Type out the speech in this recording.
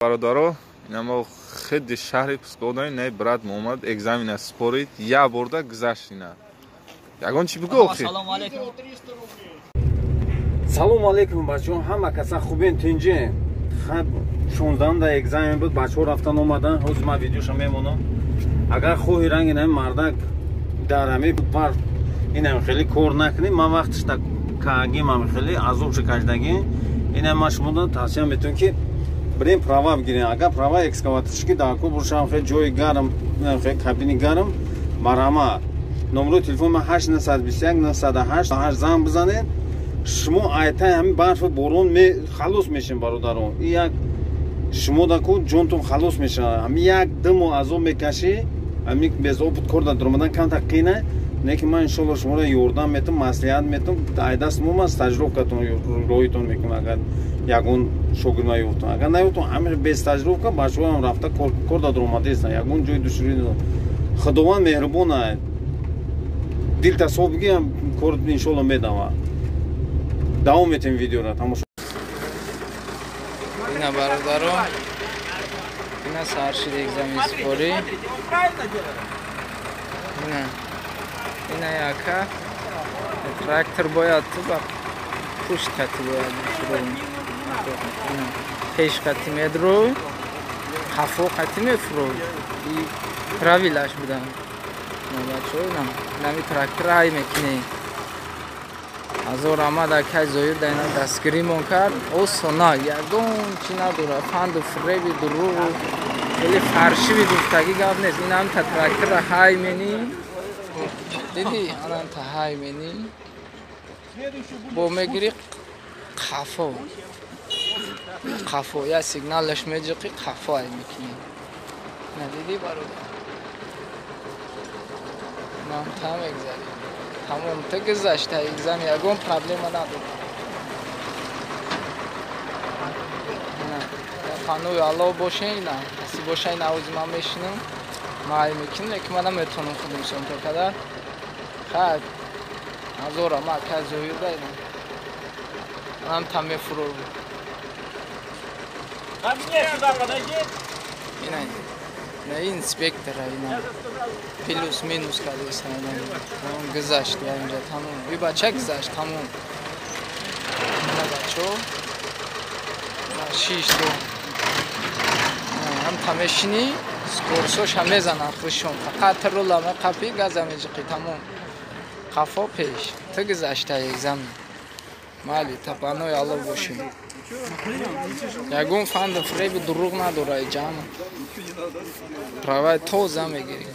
برادرها اینما خد شهر پسکودای نه برات محمد اگزامین سپورید یا برده گذشت نه یگان چی بگو خیر سلام علیکم بچه‌ها همه کسا خوبین تینجی خب 16 دا اگزامین بود بچه‌ها رفتن اومدن روز ما ویدیوشو میمونم اگر خوی رنگ نه مردک در همه پر اینم خیلی کار نکنیم من وقتش تا کاگی من خیلی عذاب شکردگی اینم مشمودا توصیه میتونم که بریم права بگیریم اگر права اکسکاواتورشکی داکو برشام خیلی جای گرم خیلی کابینی گرم مرحمه نمره تلفن من 8921 908 زنگ بزنید شما آیتا همین برف بارون خلاص میشین برادران یک شما داکو جونتون خلاص میشه همین یک دم عذاب میکشی همین без опыт کرده درمدن کم تقینه نه که من انشالله شما را یوردم میتونم مصلحت میتونم دست مو از تجربهتون رویتون میکنم اگر یگون شوگیر میوفتم اگر نیوفتم همین без تجربه بچه‌ها هم رفته کار درآمده است یگون جای دشوری خداوند مهربونه دل تصوبگی هم کار انشالله میدم دوام میتیم ویدیو را تماشا اینا برادران اینا سرشید اگزامین سپوری اینا яка трактор бояд ба пушт кати бояд пеш кати медро хафо кати мефро и правилаш будан бачо нами трактор ай мекне азор амада кай зоир дайна дастгиримон кард осона ягон чи надора фанду фреби дуру или фаршиви гуфтаги гап нест ин ҳам трактор ҳай мени دیدی الان تهای منی با میگیری قفو یا سیگنالش میجی قفو ای میکنی نه دیدی برادر من تمام اگزاری تمام تا گذشته اگزام یگون پرابلم نداره نه قانون الله باشه نه کسی باشه نه اوز ما میشنم ما ای میکنم که من نمیتونم خودم سوم تا کدر خب azora ma kazi uyudayım. Anam tam mefuru. Yine ne inspektör yine plus minus kalıyorsa yine güzaşt yani tamam bir bacak güzaşt tamam. Ne bacho? Şişto. Hem tameşini skorsoş hamezan akhşom faqat rolama qapi gazameci tamam. Kafa peş. Tık zaşta egzam. Mali tapanoy Allah boşun. Yagun fan da frebi durug nadoraj canım. Prava to zam egeri.